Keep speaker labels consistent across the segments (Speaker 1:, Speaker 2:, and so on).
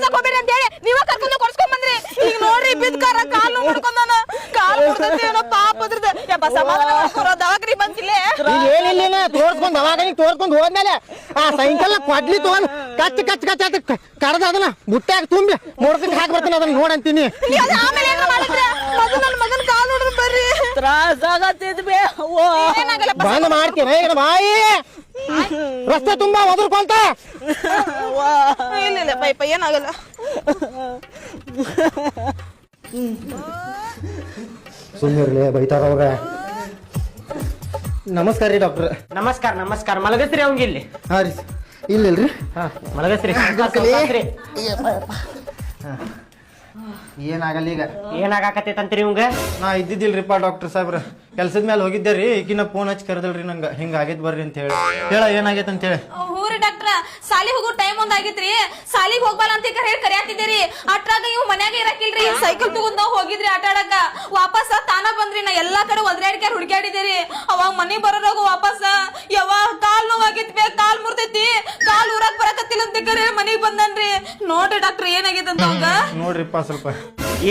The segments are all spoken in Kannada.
Speaker 1: ತೋರ್ಸಕ್ ಹೋಗ್ಬೇಡಿ ಅಂತ ಹೇಳಿ ನೀವ ಕರ್ಕೊಂಡು ಕೊಡ್ಸ್ಕೊಂಡ್ ಬಂದ್ರಿ. ಈಗ ನೋಡ್ರಿ ಬಿದ್ಕಾರ ಕಾಲ್ ನೋಡ್ಕೊಂಡಾನ, ಕಾಲ್ ಮುರ್ದೈತಿ ಏನೋ ಪಾಪ ಅದ್ರದ್ದು. ಯಪ್ಪ ಸಮಾಧಾನ ಮಾಡ್ಕೊರೋ, ದವಾಖಾನಿ ಬಂತಿಲ್ಲೇ
Speaker 2: ಏನಿಲ್ಲ ತೋರ್ಸ್ಕೊಂಡ್ ದವಾಖಾನಿಗೆ ತೋರ್ಸ್ಕೊಂಡ್ ಹೋದ್ಮೇಲೆ ಆ ಸೈಕಲ್ ಕೊಡ್ಲಿ ತಗೊಂಡ್ ಕಚ್ ಕಚ್ ಕಚ್ ಅಂತ ಕಡ್ದ ಅದನ್ನ ಬುಟ್ಟ್ಯಾಗ ತುಂಬಿ ಮೊಡ್ಕಕ್ಕೆ ಹಾಕಿ ಬರ್ತೀನಿ ಅದನ್ನ ನೋಡಂತೀನಿ.
Speaker 1: ಆಮೇಲೆ ಏನ ಮಾಡಿದ್ರೆ ನನ್ನ ಮಗನ ಕಾಲ್ ನೋಡಿದ್ರೆ ಬರ್ರಿ
Speaker 3: ತ್ರಾಸ ಆಗತ್ತಿದ್ ಬೇ.
Speaker 2: ಬಂದ್ ಮಾಡ್ತೀನಿ ಈಗ ಬಾಯಿ ರಸ್ತೆ ತುಂಬಾ ಒದರ್ಕೊಂತ.
Speaker 1: ಇಲ್ಲ ಇಲ್ಲ ಪೈಪ ಏನಾಗಲ್ಲ.
Speaker 2: ಸುಮ್ಮನೆ ಬೈತಾರ ಅವ್ರ. ನಮಸ್ಕಾರ ರೀ ಡಾಕ್ಟರ್.
Speaker 3: ನಮಸ್ಕಾರ ನಮಸ್ಕಾರ. ಮಲಗಸ್ರಿ ಅವಂಗ ಇಲ್ಲಿ.
Speaker 2: ಹಾ ರೀ ಇಲ್ಲಿಲ್ರಿ.
Speaker 3: ಹಾ ಮಲಗಸ್ರಿ.
Speaker 2: ಏನಾಗಲ್ಲ ಈಗ.
Speaker 3: ಏನಾಗಕತ್ತೈತಂತ್ರಿ ಇವಂಗ?
Speaker 4: ನಾ ಇದ್ದಿದ್ದಿಲ್ರಿಪ್ಪ ಡಾಕ್ಟರ್ ಸಾಹೇಬ್ರ, ಕೆಲ್ಸದ ಮೇಲೆ ಹೋಗಿದ್ದೆ ರೀ. ಈಕಿನ ಫೋನ್ ಹಚ್ಚಿ ಕರೆದಲ್ರಿ ನಂಗ ಹಿಂಗ ಆಗೈತ್ ಬರ್ರಿ ಅಂತ ಹೇಳಿ. ಹೇಳ ಏನಾಗೈತೆ ಅಂತ ಹೇಳಿ.
Speaker 1: ಹ್ಞೂ ರೀ ಡಾಕ್ಟ್ರ, ಸಾಲಿಗೆ ಹೋಗೋ ಟೈಮ್ ಒಂದ್ ಆಗಿತ್ರಿ. ಸಾಲಿಗೆ ಹೋಗ್ಬಲ್ಲ ಅಂತ ಹೇಳಿ ಕರಿಯಾತಿದ್ದೀರಿ. ಅಟ್ರಾಗ ಇವ್ ಮನ್ಯಾಗ ಇರಕಿಲ್ರಿ. ಸೈಕಲ್ ತಗೊಂಡ್ ನಾವ್ ಹೋಗಿದ್ರಿ ಆಟ ಆಡಕ. ವಾಪಸ್ ತಾನ ಬಂದ್ರಿ. ನಾ ಎಲ್ಲಾ ಕಡೆ ಒದ್ರಾಡ್ಕ್ಯಾರ ಹುಡ್ಕ್ಯಾಡಿದ್ದೀರಿ. ಅವಾಗ ಮನಿ ಬರೋರಾಗ ವಾಪಸ್ ಯಾವ ಕಾಲ್ ನೋವಾಗಿತ್ ಬೇ, ಕಾಲ್ ಮುರ್ದೈತಿ, ಕಾಲ್ ಊರಾಕ್ ಬರಕತ್ತಿಲ್ಲ ಅಂತ ಕರೆ ಮನಿಗ್ ಬಂದನ್ರಿ. ನೋಡ್ರಿ ಡಾಕ್ಟರ್ ಏನಾಗೈತೆ ಅಂತ ಅವಂಗ.
Speaker 4: ನೋಡ್ರಿಪ್ಪ ಸ್ವಲ್ಪ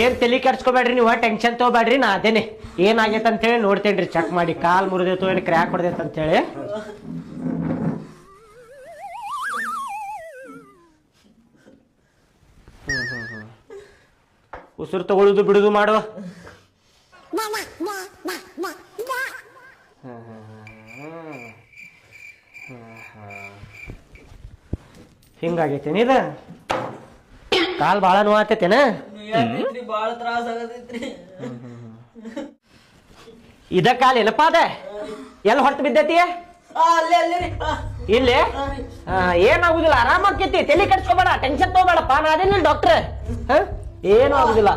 Speaker 3: ಏನ್ ತಲೆ ಕೆಡ್ಸ್ಕೊಬೇಡ್ರಿ ನೀವು, ಟೆನ್ಷನ್ ತಗೋಬೇಡ್ರಿ. ನಾ ಅದೇನೆ ಏನಾಗೈತೆ ಅಂತ ಹೇಳಿ ನೋಡ್ತೇನ್ರಿ, ಚೆಕ್ ಮಾಡಿ. ಕಾಲ್ ಮುರಿದೈತು ಏನ್ ಕ್ರ್ಯಾಕ್ ಹೊಡೆದೈತೆ ಅಂತ ಹೇಳಿ. ಉಸಿರು ತಗೊಳುದು ಬಿಡುದು ಮಾಡುವ. ಹಿಂಗಾಗೈತೇನಿ ಇದ? ಕಾಲ್ ಬಾಳ ನೋವಾತೈತೇನ?
Speaker 5: ಬಾಳ ತ್ರಾಸ ಆಗತೈತ್ರಿ.
Speaker 3: ಇದ ಕಾಲ್ ಏನಪ್ಪ ಅದ? ಎಲ್ಲಿ ಹೊರತು ಬಿದ್ದೈತಿ? ಇಲ್ಲಿ ಏನಾಗುದಿಲ್ಲ, ಆರಾಮಾಕೈತಿ. ತಲೆ ಕೆಡ್ಸ್ಕೊಬೇಡ, ಟೆನ್ಷನ್ ತಗೋಬೇಡಪ್ಪ. ನಾ ಅದೇನಿಲ್ಲ ಡಾಕ್ಟ್ರ್, ಏನು ಆಗುದಿಲ್ಲ.